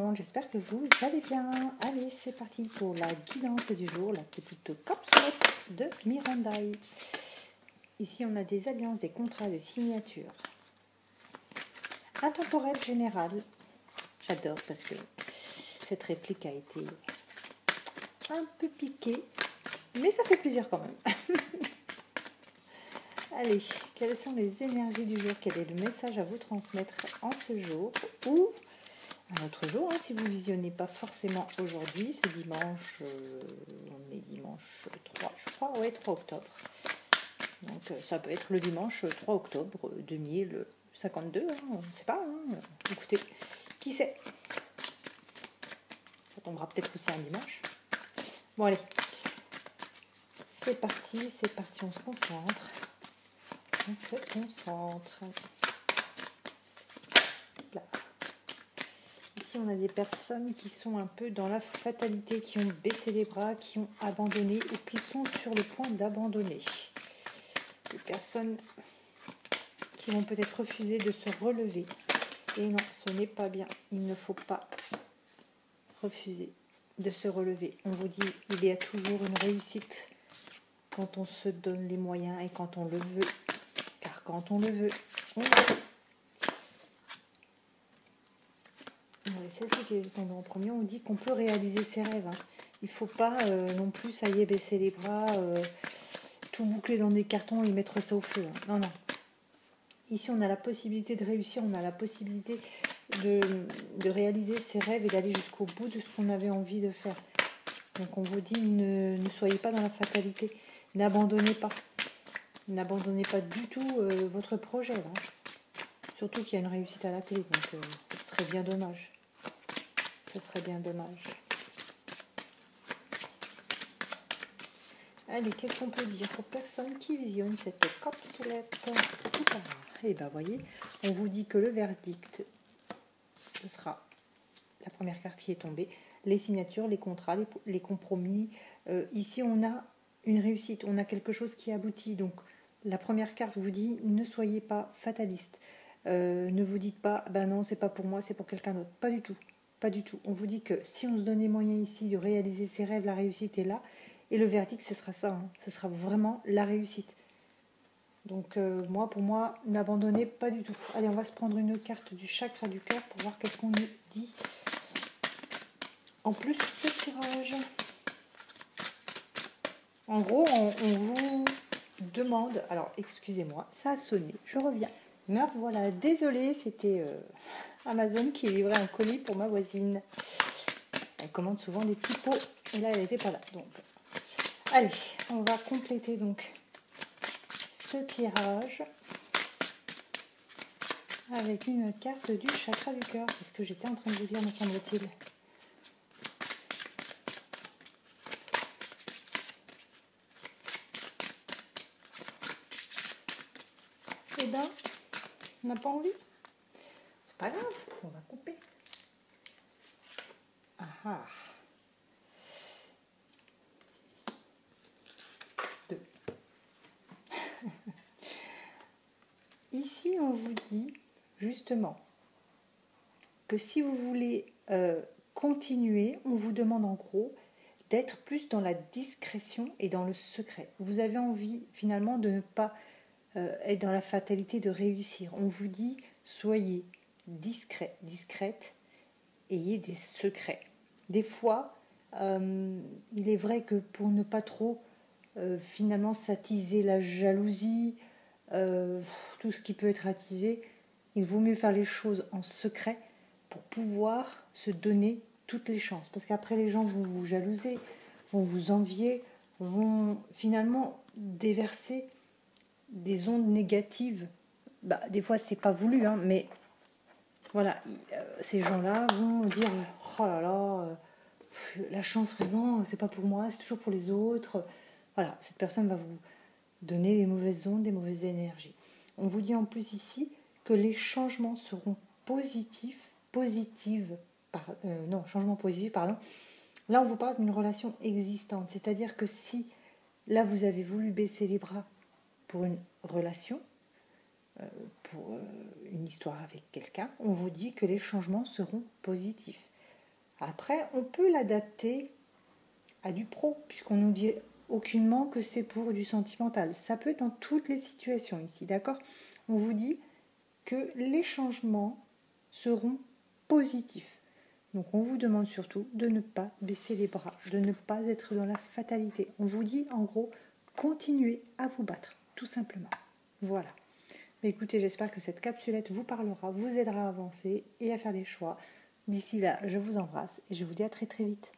monde, j'espère que vous allez bien. Allez, c'est parti pour la guidance du jour, la petite capsule de Mirandai. Ici, on a des alliances, des contrats, des signatures. Intemporel général. J'adore parce que cette réplique a été un peu piquée, mais ça fait plaisir quand même. Allez, quelles sont les énergies du jour? Quel est le message à vous transmettre en ce jour ou un autre jour, hein, si vous ne visionnez pas forcément aujourd'hui, ce dimanche, on est dimanche 3, je crois, ouais, 3 octobre. Donc ça peut être le dimanche 3 octobre 2052, hein, on ne sait pas. Hein. Écoutez, qui sait? Ça tombera peut-être aussi un dimanche. Bon allez, c'est parti, on se concentre. On se concentre. Là. Ici, on a des personnes qui sont un peu dans la fatalité, qui ont baissé les bras, qui ont abandonné ou qui sont sur le point d'abandonner. Des personnes qui vont peut-être refuser de se relever. Et non, ce n'est pas bien. Il ne faut pas refuser de se relever. On vous dit, il y a toujours une réussite quand on se donne les moyens et quand on le veut. Car quand on le veut, on le veut. Celle-ci qui est tombée en premier, on dit qu'on peut réaliser ses rêves. Hein. Il ne faut pas non plus, ça y est, baisser les bras, tout boucler dans des cartons et mettre ça au feu. Hein. Non, non. Ici, on a la possibilité de réussir, on a la possibilité de réaliser ses rêves et d'aller jusqu'au bout de ce qu'on avait envie de faire. Donc, on vous dit, ne soyez pas dans la fatalité. N'abandonnez pas. N'abandonnez pas du tout votre projet. Là. Surtout qu'il y a une réussite à la clé. Donc, ce serait bien dommage. Ce serait bien dommage. Allez, qu'est-ce qu'on peut dire pour personne qui visionne cette capsulette? Et bien, voyez, on vous dit que le verdict, ce sera la première carte qui est tombée, les signatures, les contrats, les compromis. Ici, on a une réussite, on a quelque chose qui aboutit. Donc, la première carte vous dit, ne soyez pas fataliste. Ne vous dites pas, ben non, c'est pas pour moi, c'est pour quelqu'un d'autre. Pas du tout. Pas du tout. On vous dit que si on se donne les moyens ici de réaliser ses rêves, la réussite est là. Et le verdict, ce sera ça. Hein. Ce sera vraiment la réussite. Donc pour moi, n'abandonnez pas du tout. Allez, on va se prendre une carte du chakra du cœur pour voir qu'est-ce qu'on nous dit. En plus, ce tirage. En gros, on vous demande... Alors, excusez-moi, ça a sonné. Je reviens. Me voilà, désolée, c'était Amazon qui livrait un colis pour ma voisine. Elle commande souvent des petits pots. Et là, elle n'était pas là. Donc, allez, on va compléter donc ce tirage avec une carte du chakra du cœur. C'est ce que j'étais en train de vous dire, me semble-t-il. Eh ben, on n'a pas envie. C'est pas grave, on va couper. Ah ah. 2. Ici, on vous dit justement que si vous voulez continuer, on vous demande en gros d'être plus dans la discrétion et dans le secret. Vous avez envie finalement de ne pas être dans la fatalité de réussir. On vous dit soyez discret, discrète, ayez des secrets. Des fois, il est vrai que pour ne pas trop finalement s'attiser la jalousie, tout ce qui peut être attisé, il vaut mieux faire les choses en secret pour pouvoir se donner toutes les chances. Parce qu'après, les gens vont vous jalouser, vont vous envier, vont finalement déverser des ondes négatives. Bah, des fois, c'est pas voulu, hein, mais voilà, ces gens-là vont dire oh là là, la chance vraiment, c'est pas pour moi, c'est toujours pour les autres. Voilà, cette personne va vous donner des mauvaises ondes, des mauvaises énergies. On vous dit en plus ici que les changements seront changements positifs, pardon. Là, on vous parle d'une relation existante, c'est-à-dire que si là vous avez voulu baisser les bras pour une relation, pour une histoire avec quelqu'un, on vous dit que les changements seront positifs. Après, on peut l'adapter à du pro, puisqu'on nous dit aucunement que c'est pour du sentimental. Ça peut être dans toutes les situations ici, d'accord? On vous dit que les changements seront positifs. Donc on vous demande surtout de ne pas baisser les bras, de ne pas être dans la fatalité. On vous dit en gros, continuez à vous battre, tout simplement. Voilà. Mais écoutez, j'espère que cette capsulette vous parlera, vous aidera à avancer et à faire des choix. D'ici là, je vous embrasse et je vous dis à très très vite.